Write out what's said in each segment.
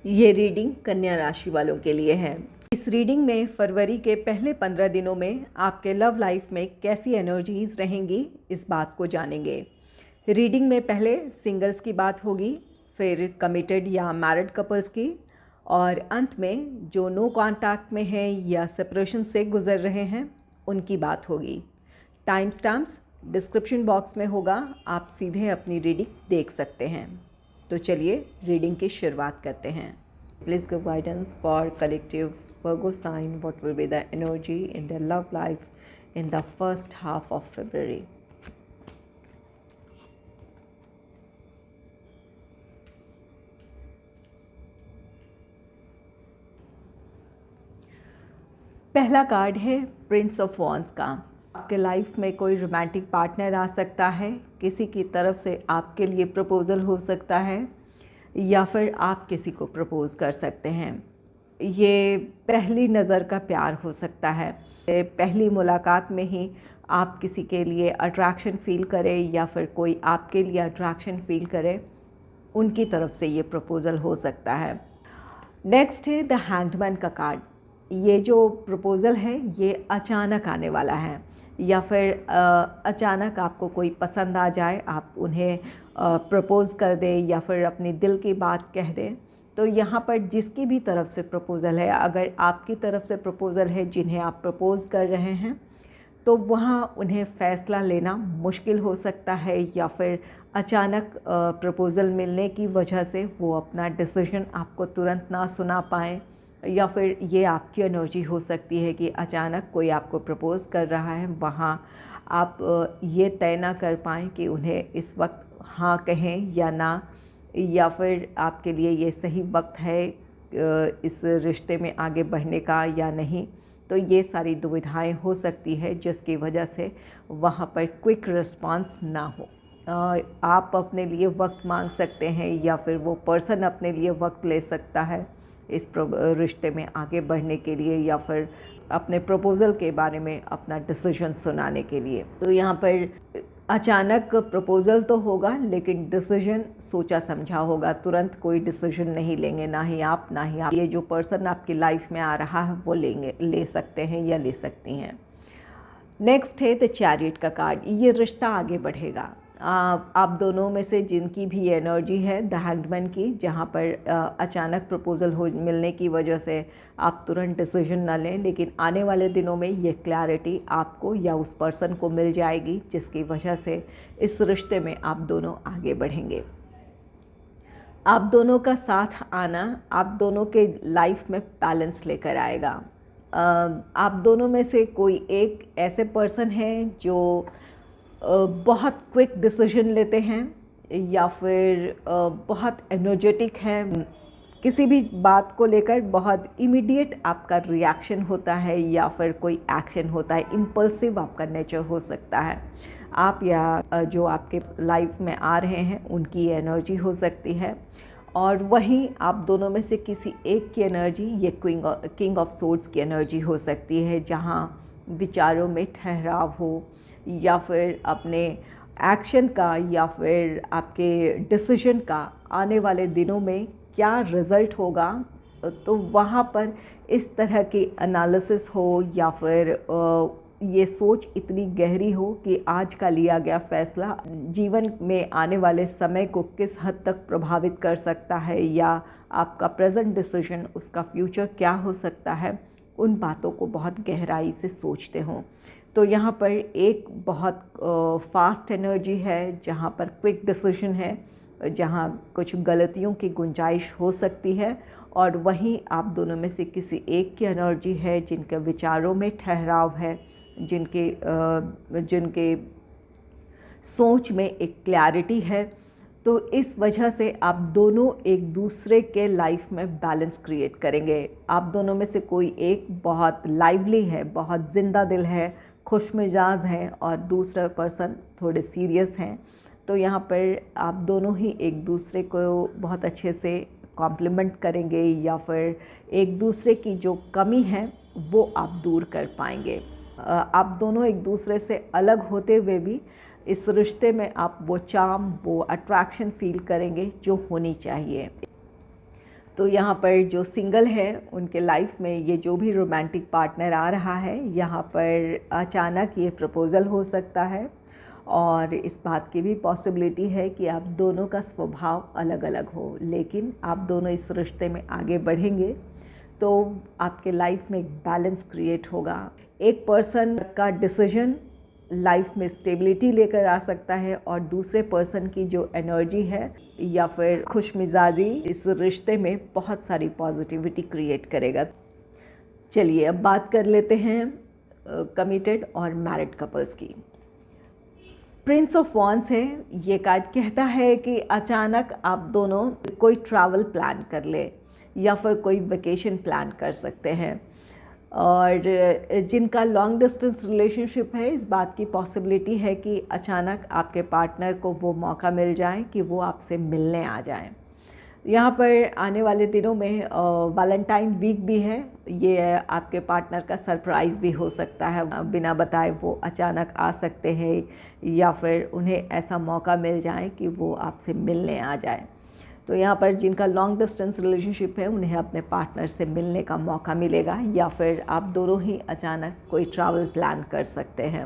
ये रीडिंग कन्या राशि वालों के लिए है। इस रीडिंग में फरवरी के पहले 15 दिनों में आपके लव लाइफ में कैसी एनर्जीज रहेंगी, इस बात को जानेंगे। रीडिंग में पहले सिंगल्स की बात होगी, फिर कमिटेड या मैरिड कपल्स की, और अंत में जो नो कॉन्टैक्ट में हैं या सेपरेशन से गुजर रहे हैं उनकी बात होगी। टाइम स्टैम्प्स डिस्क्रिप्शन बॉक्स में होगा, आप सीधे अपनी रीडिंग देख सकते हैं। तो चलिए रीडिंग की शुरुआत करते हैं। Please give guidance for collective Virgo sign, what will be the energy in the love life in the first half of February. पहला कार्ड है प्रिंस ऑफ वॉन्ड्स का। आपके लाइफ में कोई रोमांटिक पार्टनर आ सकता है, किसी की तरफ से आपके लिए प्रपोज़ल हो सकता है या फिर आप किसी को प्रपोज़ कर सकते हैं। ये पहली नज़र का प्यार हो सकता है। पहली मुलाकात में ही आप किसी के लिए अट्रैक्शन फ़ील करें या फिर कोई आपके लिए अट्रैक्शन फ़ील करे, उनकी तरफ से ये प्रपोज़ल हो सकता है। नेक्स्ट है द हैंग्ड का कार्ड। ये जो प्रपोज़ल है ये अचानक आने वाला है या फिर अचानक आपको कोई पसंद आ जाए, आप उन्हें प्रपोज़ कर दें या फिर अपनी दिल की बात कह दें। तो यहाँ पर जिसकी भी तरफ से प्रपोज़ल है, अगर आपकी तरफ से प्रपोज़ल है जिन्हें आप प्रपोज़ कर रहे हैं, तो वहाँ उन्हें फ़ैसला लेना मुश्किल हो सकता है या फिर अचानक प्रपोज़ल मिलने की वजह से वो अपना डिसीजन आपको तुरंत ना सुना पाएँ, या फिर ये आपकी एनर्जी हो सकती है कि अचानक कोई आपको प्रपोज़ कर रहा है, वहाँ आप ये तय ना कर पाएँ कि उन्हें इस वक्त हाँ कहें या ना, या फिर आपके लिए ये सही वक्त है इस रिश्ते में आगे बढ़ने का या नहीं। तो ये सारी दुविधाएं हो सकती है जिसकी वजह से वहाँ पर क्विक रिस्पांस ना हो। आप अपने लिए वक्त मांग सकते हैं या फिर वो पर्सन अपने लिए वक्त ले सकता है इस रिश्ते में आगे बढ़ने के लिए या फिर अपने प्रपोज़ल के बारे में अपना डिसीजन सुनाने के लिए। तो यहाँ पर अचानक प्रपोज़ल तो होगा लेकिन डिसीजन सोचा समझा होगा, तुरंत कोई डिसीजन नहीं लेंगे, ना ही आप ना ही आप। ये जो पर्सन आपकी लाइफ में आ रहा है वो ले सकते हैं या ले सकती हैं। नेक्स्ट है द चैरियट का कार्ड। ये रिश्ता आगे बढ़ेगा। आप दोनों में से जिनकी भी एनर्जी है द हैंग्ड की, जहाँ पर अचानक प्रपोज़ल मिलने की वजह से आप तुरंत डिसीजन ना लें, लेकिन आने वाले दिनों में ये क्लैरिटी आपको या उस पर्सन को मिल जाएगी जिसकी वजह से इस रिश्ते में आप दोनों आगे बढ़ेंगे। आप दोनों का साथ आना आप दोनों के लाइफ में बैलेंस लेकर आएगा। आप दोनों में से कोई एक ऐसे पर्सन है जो बहुत क्विक डिसीजन लेते हैं या फिर बहुत एनर्जेटिक हैं, किसी भी बात को लेकर बहुत इमीडिएट आपका रिएक्शन होता है या फिर कोई एक्शन होता है, इम्पल्सिव आपका नेचर हो सकता है। आप या जो आपके लाइफ में आ रहे हैं उनकी एनर्जी हो सकती है, और वहीं आप दोनों में से किसी एक की एनर्जी ये किंग ऑफ सोर्ड्स की एनर्जी हो सकती है, जहाँ विचारों में ठहराव हो या फिर अपने एक्शन का या फिर आपके डिसीजन का आने वाले दिनों में क्या रिज़ल्ट होगा। तो वहाँ पर इस तरह की एनालिसिस हो या फिर ये सोच इतनी गहरी हो कि आज का लिया गया फ़ैसला जीवन में आने वाले समय को किस हद तक प्रभावित कर सकता है, या आपका प्रेजेंट डिसीजन उसका फ्यूचर क्या हो सकता है, उन बातों को बहुत गहराई से सोचते हों। तो यहाँ पर एक बहुत फास्ट एनर्जी है जहाँ पर क्विक डिसीजन है, जहाँ कुछ गलतियों की गुंजाइश हो सकती है, और वहीं आप दोनों में से किसी एक की एनर्जी है जिनके विचारों में ठहराव है, जिनके सोच में एक क्लैरिटी है। तो इस वजह से आप दोनों एक दूसरे के लाइफ में बैलेंस क्रिएट करेंगे। आप दोनों में से कोई एक बहुत लाइवली है, बहुत ज़िंदा दिल है, खुश मिजाज हैं, और दूसरा पर्सन थोड़े सीरियस हैं। तो यहाँ पर आप दोनों ही एक दूसरे को बहुत अच्छे से कॉम्प्लीमेंट करेंगे या फिर एक दूसरे की जो कमी है वो आप दूर कर पाएंगे। आप दोनों एक दूसरे से अलग होते हुए भी इस रिश्ते में आप वो चार्म, वो अट्रैक्शन फील करेंगे जो होनी चाहिए। तो यहाँ पर जो सिंगल है उनके लाइफ में ये जो भी रोमांटिक पार्टनर आ रहा है, यहाँ पर अचानक ये प्रपोज़ल हो सकता है और इस बात की भी पॉसिबिलिटी है कि आप दोनों का स्वभाव अलग अलग हो, लेकिन आप दोनों इस रिश्ते में आगे बढ़ेंगे तो आपके लाइफ में एक बैलेंस क्रिएट होगा। एक पर्सन का डिसीजन लाइफ में स्टेबिलिटी लेकर आ सकता है और दूसरे पर्सन की जो एनर्जी है या फिर खुशमिजाजी इस रिश्ते में बहुत सारी पॉजिटिविटी क्रिएट करेगा। चलिए अब बात कर लेते हैं कमिटेड और मैरिड कपल्स की। प्रिंस ऑफ वॉन्ड्स है, ये कार्ड कहता है कि अचानक आप दोनों कोई ट्रैवल प्लान कर ले या फिर कोई वेकेशन प्लान कर सकते हैं, और जिनका लॉन्ग डिस्टेंस रिलेशनशिप है इस बात की पॉसिबिलिटी है कि अचानक आपके पार्टनर को वो मौका मिल जाए कि वो आपसे मिलने आ जाएं। यहाँ पर आने वाले दिनों में वैलेंटाइन वीक भी है, ये आपके पार्टनर का सरप्राइज़ भी हो सकता है, बिना बताए वो अचानक आ सकते हैं या फिर उन्हें ऐसा मौका मिल जाए कि वो आपसे मिलने आ जाए। तो यहाँ पर जिनका लॉन्ग डिस्टेंस रिलेशनशिप है उन्हें अपने पार्टनर से मिलने का मौका मिलेगा या फिर आप दोनों ही अचानक कोई ट्रैवल प्लान कर सकते हैं।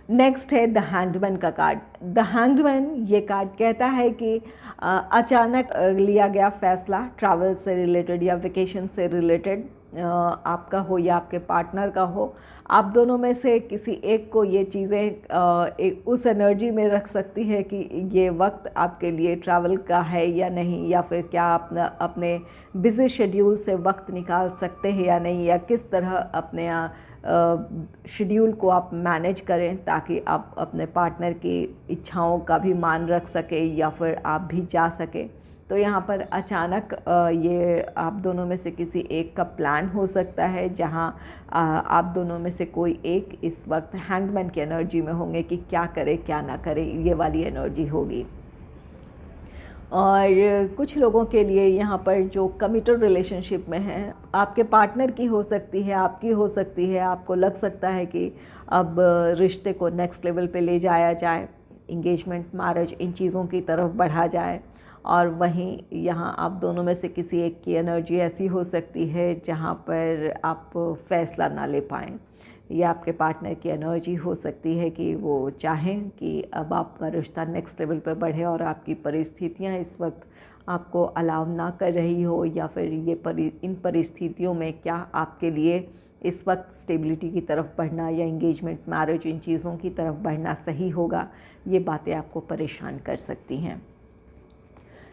नेक्स्ट है द हैंग्ड का कार्ड। द हैंग्ड ये कार्ड कहता है कि अचानक लिया गया फैसला ट्रैवल से रिलेटेड या वेकेशन से रिलेटेड आपका हो या आपके पार्टनर का हो, आप दोनों में से किसी एक को ये चीज़ें उस एनर्जी में रख सकती है कि ये वक्त आपके लिए ट्रैवल का है या नहीं, या फिर क्या आप अपने बिज़ी शेड्यूल से वक्त निकाल सकते हैं या नहीं, या किस तरह अपने शेड्यूल को आप मैनेज करें ताकि आप अपने पार्टनर की इच्छाओं का भी मान रख सकें या फिर आप भी जा सकें। तो यहाँ पर अचानक ये आप दोनों में से किसी एक का प्लान हो सकता है जहाँ आप दोनों में से कोई एक इस वक्त हैंगमैन की एनर्जी में होंगे कि क्या करे क्या ना करे, ये वाली एनर्जी होगी। और कुछ लोगों के लिए यहाँ पर जो कमिटेड रिलेशनशिप में हैं, आपके पार्टनर की हो सकती है, आपकी हो सकती है, आपको लग सकता है कि अब रिश्ते को नेक्स्ट लेवल पे ले जाया जाए, इंगेजमेंट, मैरिज, इन चीज़ों की तरफ बढ़ा जाए, और वहीं यहाँ आप दोनों में से किसी एक की एनर्जी ऐसी हो सकती है जहाँ पर आप फैसला ना ले पाएँ, या आपके पार्टनर की एनर्जी हो सकती है कि वो चाहें कि अब आपका रिश्ता नेक्स्ट लेवल पर बढ़े और आपकी परिस्थितियाँ इस वक्त आपको अलाउ ना कर रही हो, या फिर इन परिस्थितियों में क्या आपके लिए इस वक्त स्टेबिलिटी की तरफ बढ़ना या इंगेजमेंट, मैरिज, इन चीज़ों की तरफ बढ़ना सही होगा, ये बातें आपको परेशान कर सकती हैं।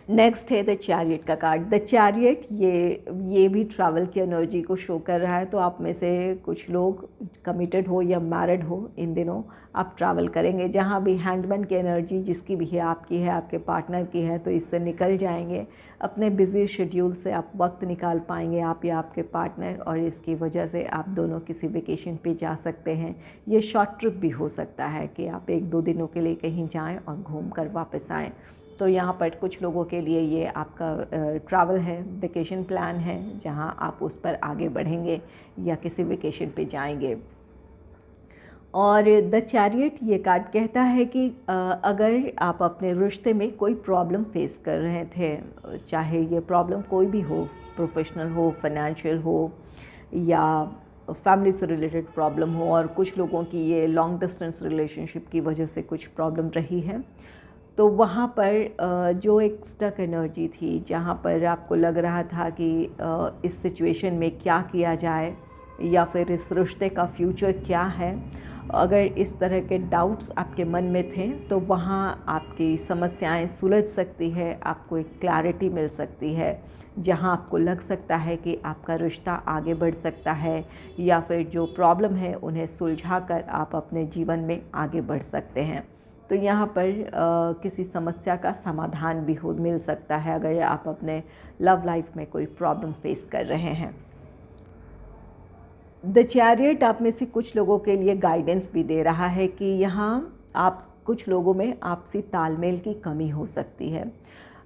नेक्स्ट है द चैरियट का कार्ड। द चैरियट ये भी ट्रैवल की एनर्जी को शो कर रहा है। तो आप में से कुछ लोग कमिटेड हो या मैरिड हो, इन दिनों आप ट्रैवल करेंगे। जहाँ भी हैंगमैन की एनर्जी जिसकी भी है, आपकी है, आपके पार्टनर की है, तो इससे निकल जाएंगे। अपने बिजी शेड्यूल से आप वक्त निकाल पाएंगे, आप या आपके पार्टनर, और इसकी वजह से आप दोनों किसी वेकेशन पे जा सकते हैं। ये शॉर्ट ट्रिप भी हो सकता है कि आप 1-2 दिनों के लिए कहीं जाएँ और घूम कर वापस आएँ। तो यहाँ पर कुछ लोगों के लिए ये आपका ट्रैवल है, वेकेशन प्लान है, जहाँ आप उस पर आगे बढ़ेंगे या किसी वेकेशन पे जाएंगे। और द चैरियट ये कार्ड कहता है कि अगर आप अपने रिश्ते में कोई प्रॉब्लम फेस कर रहे थे, चाहे ये प्रॉब्लम कोई भी हो, प्रोफेशनल हो, फाइनेंशियल हो, या फैमिली से रिलेटेड प्रॉब्लम हो, और कुछ लोगों की ये लॉन्ग डिस्टेंस रिलेशनशिप की वजह से कुछ प्रॉब्लम रही है, तो वहाँ पर जो एक स्टक एनर्जी थी, जहाँ पर आपको लग रहा था कि इस सिचुएशन में क्या किया जाए या फिर इस रिश्ते का फ्यूचर क्या है, अगर इस तरह के डाउट्स आपके मन में थे तो वहाँ आपकी समस्याएं सुलझ सकती है, आपको एक क्लैरिटी मिल सकती है, जहाँ आपको लग सकता है कि आपका रिश्ता आगे बढ़ सकता है, या फिर जो प्रॉब्लम है उन्हें सुलझा कर आप अपने जीवन में आगे बढ़ सकते हैं। तो यहाँ पर किसी समस्या का समाधान भी मिल सकता है अगर आप अपने लव लाइफ में कोई प्रॉब्लम फेस कर रहे हैं। द चैरियट आप में से कुछ लोगों के लिए गाइडेंस भी दे रहा है कि यहाँ आप कुछ लोगों में आपसी तालमेल की कमी हो सकती है,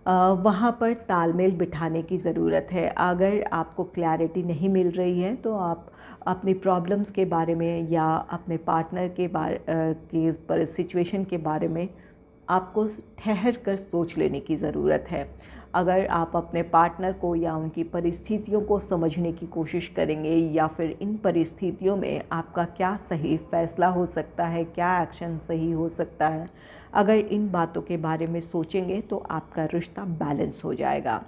वहाँ पर तालमेल बिठाने की ज़रूरत है। अगर आपको क्लैरिटी नहीं मिल रही है तो आप अपनी प्रॉब्लम्स के बारे में या अपने पार्टनर के सिचुएशन के बारे में आपको ठहर कर सोच लेने की ज़रूरत है। अगर आप अपने पार्टनर को या उनकी परिस्थितियों को समझने की कोशिश करेंगे या फिर इन परिस्थितियों में आपका क्या सही फ़ैसला हो सकता है, क्या एक्शन सही हो सकता है, अगर इन बातों के बारे में सोचेंगे तो आपका रिश्ता बैलेंस हो जाएगा।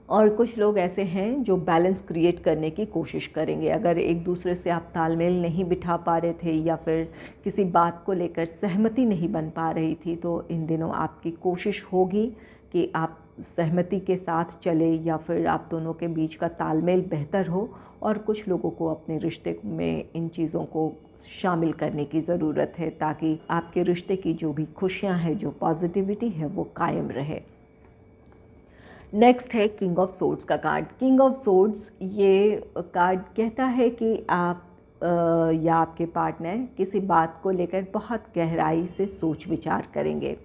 और कुछ लोग ऐसे हैं जो बैलेंस क्रिएट करने की कोशिश करेंगे। अगर एक दूसरे से आप तालमेल नहीं बिठा पा रहे थे या फिर किसी बात को लेकर सहमति नहीं बन पा रही थी, तो इन दिनों आपकी कोशिश होगी कि आप सहमति के साथ चले या फिर आप दोनों के बीच का तालमेल बेहतर हो। और कुछ लोगों को अपने रिश्ते में इन चीज़ों को शामिल करने की ज़रूरत है ताकि आपके रिश्ते की जो भी खुशियाँ हैं, जो पॉजिटिविटी है, वो कायम रहे। नेक्स्ट है किंग ऑफ सोर्ड्स का कार्ड। किंग ऑफ सोर्ड्स ये कार्ड कहता है कि आप या आपके पार्टनर किसी बात को लेकर बहुत गहराई से सोच विचार करेंगे।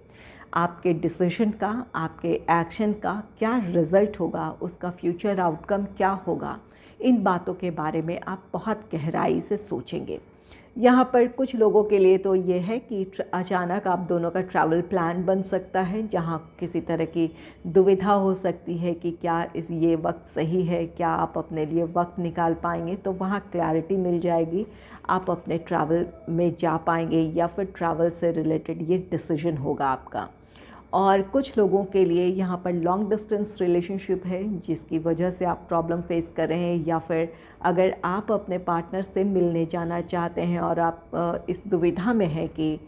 आपके डिसीजन का, आपके एक्शन का क्या रिज़ल्ट होगा, उसका फ्यूचर आउटकम क्या होगा, इन बातों के बारे में आप बहुत गहराई से सोचेंगे। यहाँ पर कुछ लोगों के लिए तो ये है कि अचानक आप दोनों का ट्रैवल प्लान बन सकता है, जहाँ किसी तरह की दुविधा हो सकती है कि क्या ये वक्त सही है, क्या आप अपने लिए वक्त निकाल पाएंगे, तो वहाँ क्लैरिटी मिल जाएगी, आप अपने ट्रैवल में जा पाएंगे या फिर ट्रैवल से रिलेटेड ये डिसीजन होगा आपका। और कुछ लोगों के लिए यहाँ पर लॉन्ग डिस्टेंस रिलेशनशिप है जिसकी वजह से आप प्रॉब्लम फेस कर रहे हैं, या फिर अगर आप अपने पार्टनर से मिलने जाना चाहते हैं और आप इस दुविधा में हैं कि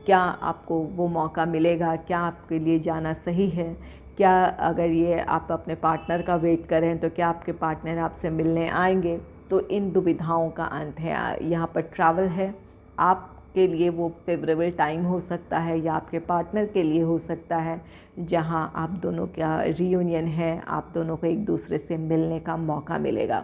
क्या आपको वो मौका मिलेगा, क्या आपके लिए जाना सही है, क्या अगर ये आप अपने पार्टनर का वेट करें तो क्या आपके पार्टनर आपसे मिलने आएंगे, तो इन दुविधाओं का अंत है। यहाँ पर ट्रैवल है, आप के लिए वो फेवरेबल टाइम हो सकता है या आपके पार्टनर के लिए हो सकता है जहां आप दोनों का रियूनियन है, आप दोनों को एक दूसरे से मिलने का मौका मिलेगा।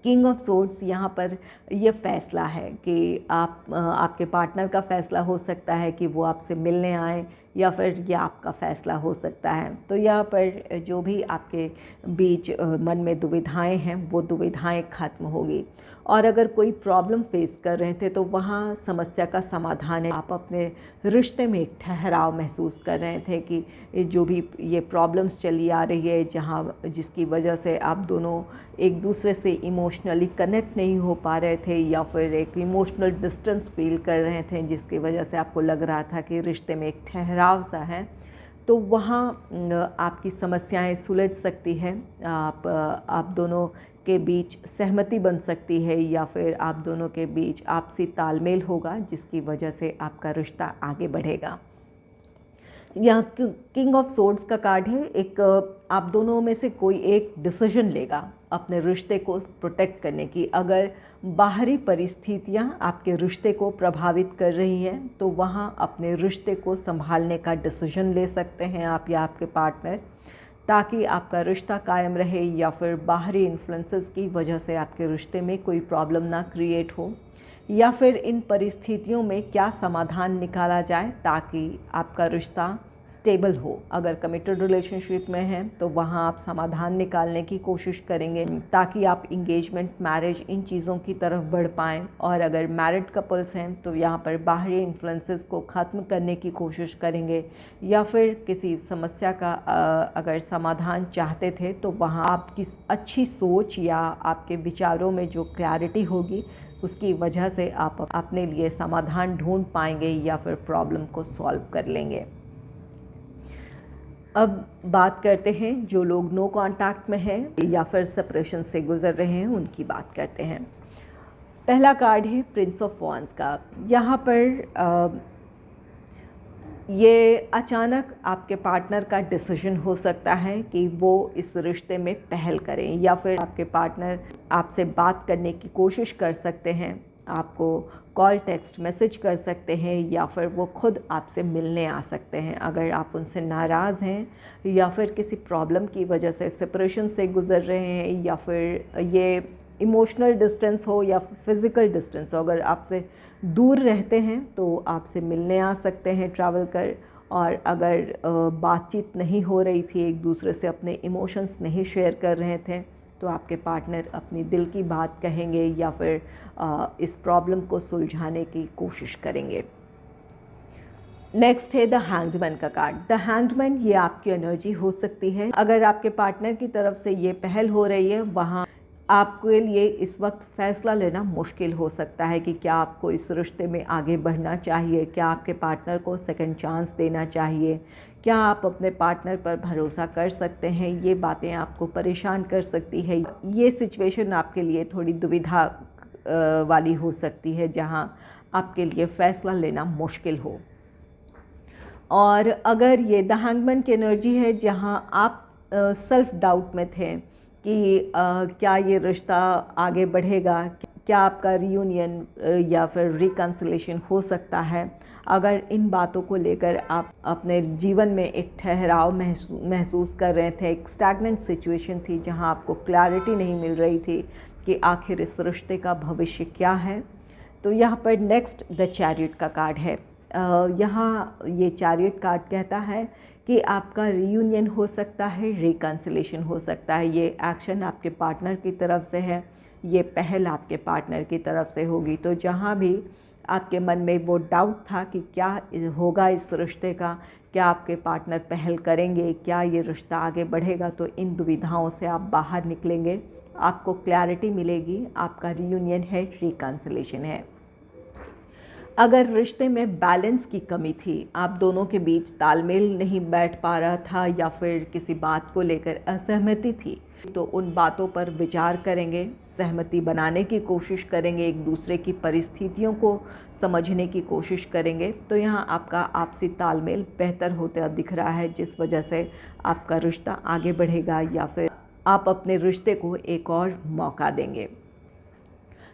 किंग ऑफ सोर्ड्स यहाँ पर ये फ़ैसला है कि आपके पार्टनर का फ़ैसला हो सकता है कि वो आपसे मिलने आए या फिर ये आपका फ़ैसला हो सकता है। तो यहाँ पर जो भी आपके बीच मन में दुविधाएं हैं वो दुविधाएं ख़त्म होगी। और अगर कोई प्रॉब्लम फेस कर रहे थे तो वहाँ समस्या का समाधान है। आप अपने रिश्ते में एक ठहराव महसूस कर रहे थे कि जो भी ये प्रॉब्लम्स चली आ रही है जिसकी वजह से आप दोनों एक दूसरे से इमोशनली कनेक्ट नहीं हो पा रहे थे या फिर एक इमोशनल डिस्टेंस फील कर रहे थे जिसकी वजह से आपको लग रहा था कि रिश्ते में एक ठहराव सा है, तो वहाँ आपकी समस्याएं सुलझ सकती हैं। आप दोनों के बीच सहमति बन सकती है या फिर आप दोनों के बीच आपसी तालमेल होगा जिसकी वजह से आपका रिश्ता आगे बढ़ेगा। यहाँ किंग ऑफ सोर्ड्स का कार्ड है, एक आप दोनों में से कोई एक डिसीजन लेगा अपने रिश्ते को प्रोटेक्ट करने की। अगर बाहरी परिस्थितियाँ आपके रिश्ते को प्रभावित कर रही हैं तो वहाँ अपने रिश्ते को संभालने का डिसीजन ले सकते हैं आप या आपके पार्टनर, ताकि आपका रिश्ता कायम रहे या फिर बाहरी इन्फ्लुएंसेस की वजह से आपके रिश्ते में कोई प्रॉब्लम ना क्रिएट हो, या फिर इन परिस्थितियों में क्या समाधान निकाला जाए ताकि आपका रिश्ता स्टेबल हो। अगर कमिटेड रिलेशनशिप में हैं तो वहाँ आप समाधान निकालने की कोशिश करेंगे ताकि आप इंगेजमेंट, मैरिज, इन चीज़ों की तरफ बढ़ पाएँ। और अगर मैरिड कपल्स हैं तो यहाँ पर बाहरी इन्फ्लुएंसेस को ख़त्म करने की कोशिश करेंगे, या फिर किसी समस्या का अगर समाधान चाहते थे तो वहाँ आपकी अच्छी सोच या आपके विचारों में जो क्लैरिटी होगी उसकी वजह से आप अपने लिए समाधान ढूंढ पाएंगे या फिर प्रॉब्लम को सॉल्व कर लेंगे। अब बात करते हैं जो लोग नो कांटेक्ट में हैं या फिर सेपरेशन से गुजर रहे हैं, उनकी बात करते हैं। पहला कार्ड है प्रिंस ऑफ वॉन्ड्स का। यहाँ पर ये अचानक आपके पार्टनर का डिसीजन हो सकता है कि वो इस रिश्ते में पहल करें, या फिर आपके पार्टनर आपसे बात करने की कोशिश कर सकते हैं, आपको कॉल, टेक्स्ट मैसेज कर सकते हैं, या फिर वो खुद आपसे मिलने आ सकते हैं। अगर आप उनसे नाराज़ हैं या फिर किसी प्रॉब्लम की वजह से सेपरेशन से गुज़र रहे हैं, या फिर ये इमोशनल डिस्टेंस हो या फिज़िकल डिस्टेंस हो, अगर आपसे दूर रहते हैं तो आपसे मिलने आ सकते हैं ट्रैवल कर। और अगर बातचीत नहीं हो रही थी, एक दूसरे से अपने इमोशंस नहीं शेयर कर रहे थे, तो आपके पार्टनर अपनी दिल की बात कहेंगे या फिर इस प्रॉब्लम को सुलझाने की कोशिश करेंगे। नेक्स्ट है द हैंगमैन का कार्ड। द हैंगमैन ये आपकी एनर्जी हो सकती है। अगर आपके पार्टनर की तरफ से ये पहल हो रही है, वहाँ आपके लिए इस वक्त फ़ैसला लेना मुश्किल हो सकता है कि क्या आपको इस रिश्ते में आगे बढ़ना चाहिए, क्या आपके पार्टनर को सेकंड चांस देना चाहिए, क्या आप अपने पार्टनर पर भरोसा कर सकते हैं। ये बातें आपको परेशान कर सकती है। ये सिचुएशन आपके लिए थोड़ी दुविधा वाली हो सकती है, जहाँ आपके लिए फ़ैसला लेना मुश्किल हो। और अगर ये द हैंगमैन की एनर्जी है, जहाँ आप सेल्फ डाउट में थे कि क्या ये रिश्ता आगे बढ़ेगा, क्या आपका रियूनियन या फिर रिकन्सिलेशन हो सकता है। अगर इन बातों को लेकर आप अपने जीवन में एक ठहराव महसूस कर रहे थे, एक स्टैग्नेंट सिचुएशन थी जहां आपको क्लैरिटी नहीं मिल रही थी कि आखिर इस रिश्ते का भविष्य क्या है, तो यहाँ पर नेक्स्ट द चैरियट का कार्ड है। यहाँ ये चैरियट कार्ड कहता है कि आपका रियूनियन हो सकता है, रिकन्सिलेशन हो सकता है। ये एक्शन आपके पार्टनर की तरफ से है, ये पहल आपके पार्टनर की तरफ से होगी। तो जहाँ भी आपके मन में वो डाउट था कि क्या होगा इस रिश्ते का, क्या आपके पार्टनर पहल करेंगे, क्या ये रिश्ता आगे बढ़ेगा, तो इन दुविधाओं से आप बाहर निकलेंगे, आपको क्लैरिटी मिलेगी। आपका रियूनियन है, रिकन्सिलेशन है। अगर रिश्ते में बैलेंस की कमी थी, आप दोनों के बीच तालमेल नहीं बैठ पा रहा था या फिर किसी बात को लेकर असहमति थी, तो उन बातों पर विचार करेंगे, सहमति बनाने की कोशिश करेंगे, एक दूसरे की परिस्थितियों को समझने की कोशिश करेंगे। तो यहाँ आपका आपसी तालमेल बेहतर होता दिख रहा है, जिस वजह से आपका रिश्ता आगे बढ़ेगा या फिर आप अपने रिश्ते को एक और मौका देंगे।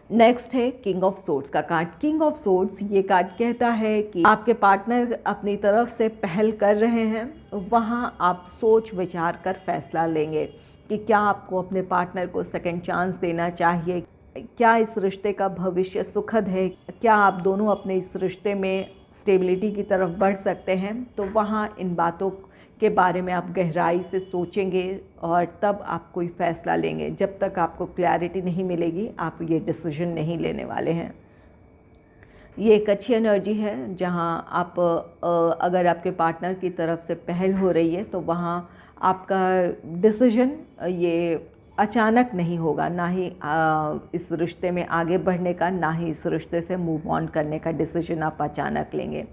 नेक्स्ट है किंग ऑफ सोर्ड्स का कार्ड। किंग ऑफ सोर्ड्स ये कार्ड कहता है कि आपके पार्टनर अपनी तरफ से पहल कर रहे हैं, वहाँ आप सोच विचार कर फैसला लेंगे कि क्या आपको अपने पार्टनर को सेकंड चांस देना चाहिए, क्या इस रिश्ते का भविष्य सुखद है, क्या आप दोनों अपने इस रिश्ते में स्टेबिलिटी की तरफ बढ़ सकते हैं। तो वहाँ इन बातों के बारे में आप गहराई से सोचेंगे और तब आप कोई फ़ैसला लेंगे। जब तक आपको क्लैरिटी नहीं मिलेगी, आप ये डिसीजन नहीं लेने वाले हैं। ये एक अच्छी एनर्जी है, जहाँ आप अगर आपके पार्टनर की तरफ से पहल हो रही है, तो वहाँ आपका डिसीजन ये अचानक नहीं होगा, ना ही इस रिश्ते में आगे बढ़ने का, ना ही इस रिश्ते से मूव ऑन करने का डिसीजन आप अचानक लेंगे।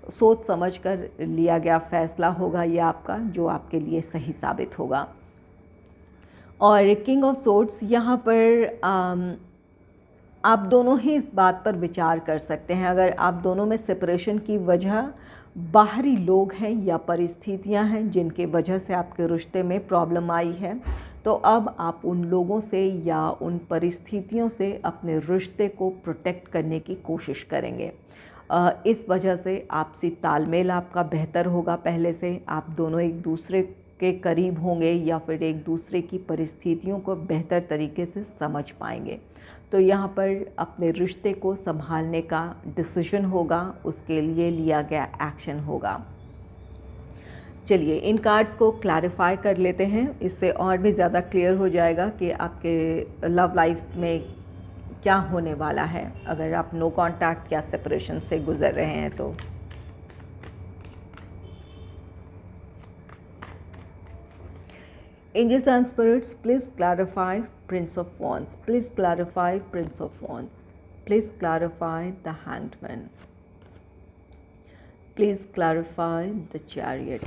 सोच समझ कर लिया गया फ़ैसला होगा ये आपका, जो आपके लिए सही साबित होगा। और किंग ऑफ सोर्ड्स यहाँ पर आप दोनों ही इस बात पर विचार कर सकते हैं। अगर आप दोनों में सेपरेशन की वजह बाहरी लोग हैं या परिस्थितियां हैं जिनके वजह से आपके रिश्ते में प्रॉब्लम आई है, तो अब आप उन लोगों से या उन परिस्थितियों से अपने रिश्ते को प्रोटेक्ट करने की कोशिश करेंगे। इस वजह से आपसी तालमेल आपका बेहतर होगा। पहले से आप दोनों एक दूसरे के करीब होंगे या फिर एक दूसरे की परिस्थितियों को बेहतर तरीके से समझ पाएंगे। तो यहाँ पर अपने रिश्ते को संभालने का डिसीजन होगा, उसके लिए लिया गया एक्शन होगा। चलिए इन कार्ड्स को क्लैरिफाई कर लेते हैं, इससे और भी ज़्यादा क्लियर हो जाएगा कि आपके लव लाइफ में क्या होने वाला है अगर आप नो कांटेक्ट या सेपरेशन से गुजर रहे हैं। तो angels and spirits, please clarify prince of wands, please clarify prince of wands, please clarify the hanged man, please clarify the chariot,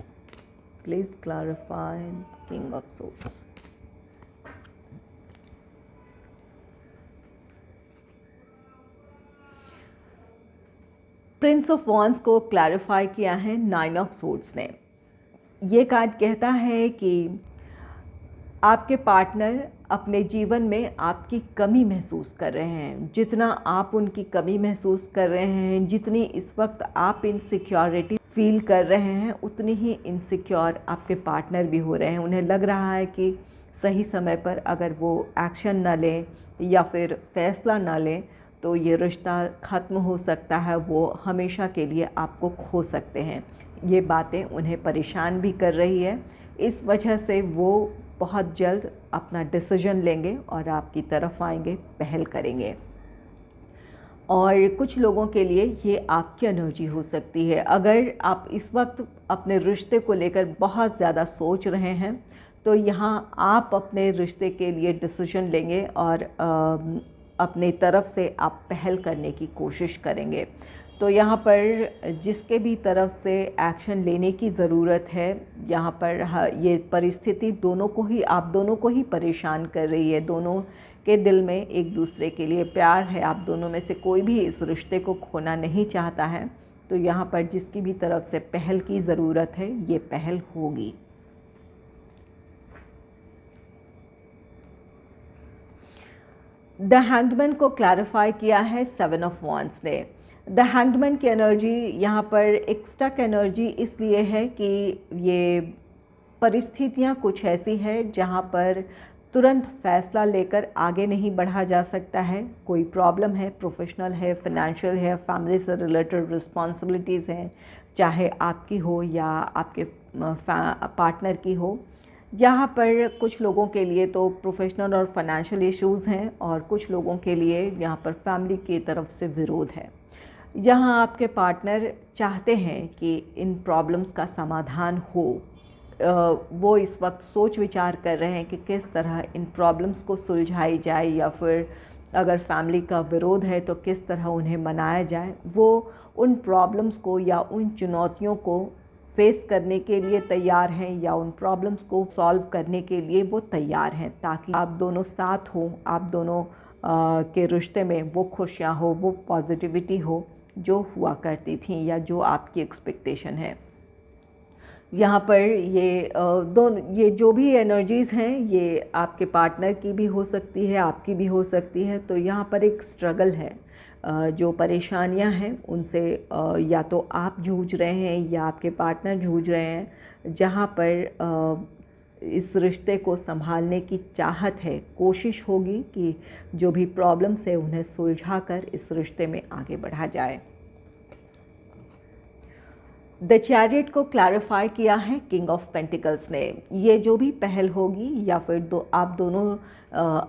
please clarify king of swords. Prince of wands को clarify किया है 9 of swords ने। ये card कहता है कि आपके partner अपने जीवन में आपकी कमी महसूस कर रहे हैं। जितना आप उनकी कमी महसूस कर रहे हैं, जितनी इस वक्त आप इनसिक्योरिटी फील कर रहे हैं, उतनी ही इनसिक्योर आपके पार्टनर भी हो रहे हैं। उन्हें लग रहा है कि सही समय पर अगर वो एक्शन ना लें या फिर फैसला ना लें तो ये रिश्ता ख़त्म हो सकता है, वो हमेशा के लिए आपको खो सकते हैं। ये बातें उन्हें परेशान भी कर रही है। इस वजह से वो बहुत जल्द अपना डिसीजन लेंगे और आपकी तरफ आएंगे, पहल करेंगे। और कुछ लोगों के लिए ये आपकी एनर्जी हो सकती है। अगर आप इस वक्त अपने रिश्ते को लेकर बहुत ज़्यादा सोच रहे हैं तो यहाँ आप अपने रिश्ते के लिए डिसीजन लेंगे और अपने तरफ से आप पहल करने की कोशिश करेंगे। तो यहाँ पर जिसके भी तरफ से एक्शन लेने की ज़रूरत है, यहाँ पर ये परिस्थिति आप दोनों को ही परेशान कर रही है। दोनों के दिल में एक दूसरे के लिए प्यार है, आप दोनों में से कोई भी इस रिश्ते को खोना नहीं चाहता है। तो यहाँ पर जिसकी भी तरफ से पहल की ज़रूरत है, ये पहल होगी। द हैंग्डमैन को क्लैरिफाई किया है 7 ऑफ वॉन्ड्स ने। द हैंग्डमैन की एनर्जी यहाँ पर एक स्टक एनर्जी इसलिए है कि ये परिस्थितियाँ कुछ ऐसी है जहाँ पर तुरंत फ़ैसला लेकर आगे नहीं बढ़ा जा सकता है। कोई प्रॉब्लम है, प्रोफेशनल है, फाइनेंशियल है, फैमिली से रिलेटेड रिस्पॉन्सिबिलिटीज़ हैं, चाहे आपकी हो या आपके पार्टनर की हो। यहाँ पर कुछ लोगों के लिए तो प्रोफेशनल और फाइनेंशियल इश्यूज़ हैं और कुछ लोगों के लिए यहाँ पर फैमिली की तरफ से विरोध है। यहाँ आपके पार्टनर चाहते हैं कि इन प्रॉब्लम्स का समाधान हो। वो इस वक्त सोच विचार कर रहे हैं कि किस तरह इन प्रॉब्लम्स को सुलझाई जाए, या फिर अगर फैमिली का विरोध है तो किस तरह उन्हें मनाया जाए। वो उन प्रॉब्लम्स को या उन चुनौतियों को फेस करने के लिए तैयार हैं या उन प्रॉब्लम्स को सॉल्व करने के लिए वो तैयार हैं, ताकि आप दोनों साथ हों, आप दोनों के रिश्ते में वो खुशियाँ हो, वो पॉजिटिविटी हो जो हुआ करती थी या जो आपकी एक्सपेक्टेशन है। यहाँ पर ये जो भी एनर्जीज़ हैं ये आपके पार्टनर की भी हो सकती है, आपकी भी हो सकती है। तो यहाँ पर एक स्ट्रगल है, जो परेशानियाँ हैं उनसे या तो आप जूझ रहे हैं या आपके पार्टनर जूझ रहे हैं, जहाँ पर इस रिश्ते को संभालने की चाहत है। कोशिश होगी कि जो भी प्रॉब्लम्स है उन्हें सुलझा कर इस रिश्ते में आगे बढ़ा जाए। द चैरियट को क्लैरिफाई किया है किंग ऑफ पेंटिकल्स ने। ये जो भी पहल होगी या फिर आप दोनों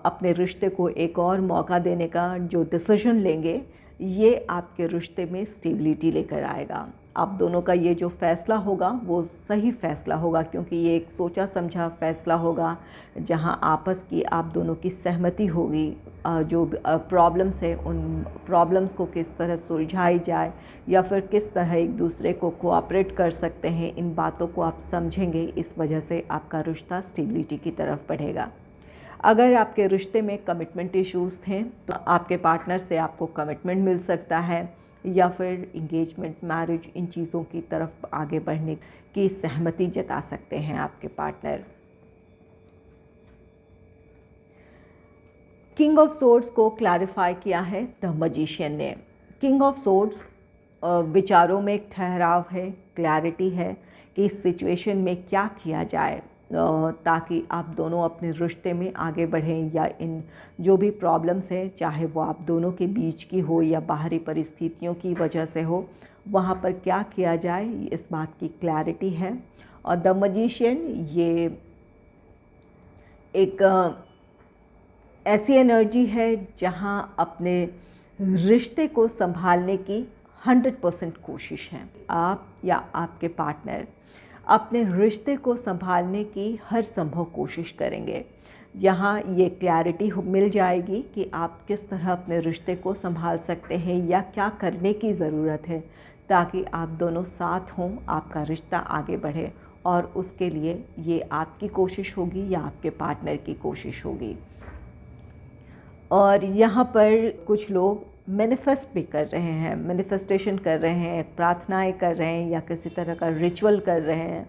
अपने रिश्ते को एक और मौका देने का जो डिसीजन लेंगे, ये आपके रिश्ते में स्टेबिलिटी लेकर आएगा। आप दोनों का ये जो फ़ैसला होगा वो सही फ़ैसला होगा, क्योंकि ये एक सोचा समझा फ़ैसला होगा जहां आपस की आप दोनों की सहमति होगी। जो प्रॉब्लम्स है उन प्रॉब्लम्स को किस तरह सुलझाई जाए या फिर किस तरह एक दूसरे को कोऑपरेट कर सकते हैं, इन बातों को आप समझेंगे। इस वजह से आपका रिश्ता स्टेबिलिटी की तरफ बढ़ेगा। अगर आपके रिश्ते में कमिटमेंट इश्यूज़ थे तो आपके पार्टनर से आपको कमिटमेंट मिल सकता है, या फिर इंगेजमेंट, मैरिज, इन चीज़ों की तरफ आगे बढ़ने की सहमति जता सकते हैं आपके पार्टनर। किंग ऑफ सोर्ड्स को क्लैरिफाई किया है द मैजिशियन ने। किंग ऑफ सोर्ड्स विचारों में एक ठहराव है, क्लैरिटी है कि इस सिचुएशन में क्या किया जाए ताकि आप दोनों अपने रिश्ते में आगे बढ़ें, या इन जो भी प्रॉब्लम्स हैं, चाहे वो आप दोनों के बीच की हो या बाहरी परिस्थितियों की वजह से हो, वहाँ पर क्या किया जाए, इस बात की क्लैरिटी है। और द मैजिशियन ये एक ऐसी एनर्जी है जहाँ अपने रिश्ते को संभालने की 100% कोशिश है। आप या आपके पार्टनर अपने रिश्ते को संभालने की हर संभव कोशिश करेंगे। यहाँ ये क्लैरिटी मिल जाएगी कि आप किस तरह अपने रिश्ते को संभाल सकते हैं या क्या करने की ज़रूरत है ताकि आप दोनों साथ हों, आपका रिश्ता आगे बढ़े। और उसके लिए ये आपकी कोशिश होगी या आपके पार्टनर की कोशिश होगी। और यहाँ पर कुछ लोग मैनिफेस्ट भी कर रहे हैं, मैनिफेस्टेशन कर रहे हैं, प्रार्थनाएं कर रहे हैं या किसी तरह का रिचुअल कर रहे हैं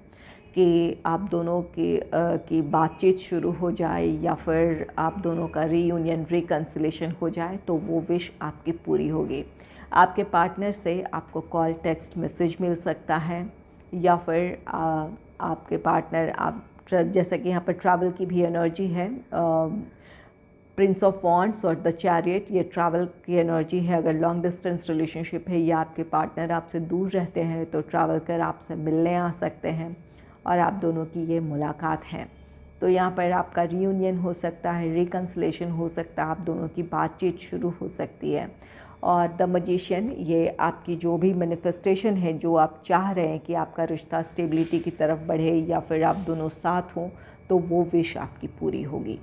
कि आप दोनों की बातचीत शुरू हो जाए या फिर आप दोनों का रीयूनियन, रिकन्सिलेशन हो जाए, तो वो विश आपकी पूरी होगी। आपके पार्टनर से आपको कॉल, टेक्स्ट मैसेज मिल सकता है, या फिर आपके पार्टनर जैसा कि यहाँ पर ट्रैवल की भी एनर्जी है, प्रिंस ऑफ वॉन्ड्स और द चैरियट, ये ट्रैवल की एनर्जी है। अगर लॉन्ग डिस्टेंस रिलेशनशिप है या आपके पार्टनर आपसे दूर रहते हैं तो ट्रैवल कर आपसे मिलने आ सकते हैं और आप दोनों की ये मुलाकात है। तो यहाँ पर आपका रीयूनियन हो सकता है, रिकन्सिलेशन हो सकता है, आप दोनों की बातचीत शुरू हो सकती है। और द मैजिशियन, ये आपकी जो भी मैनिफेस्टेशन है, जो आप चाह रहे हैं कि आपका रिश्ता स्टेबिलिटी की तरफ बढ़े या फिर आप दोनों साथ हों, तो वो विश आपकी पूरी होगी।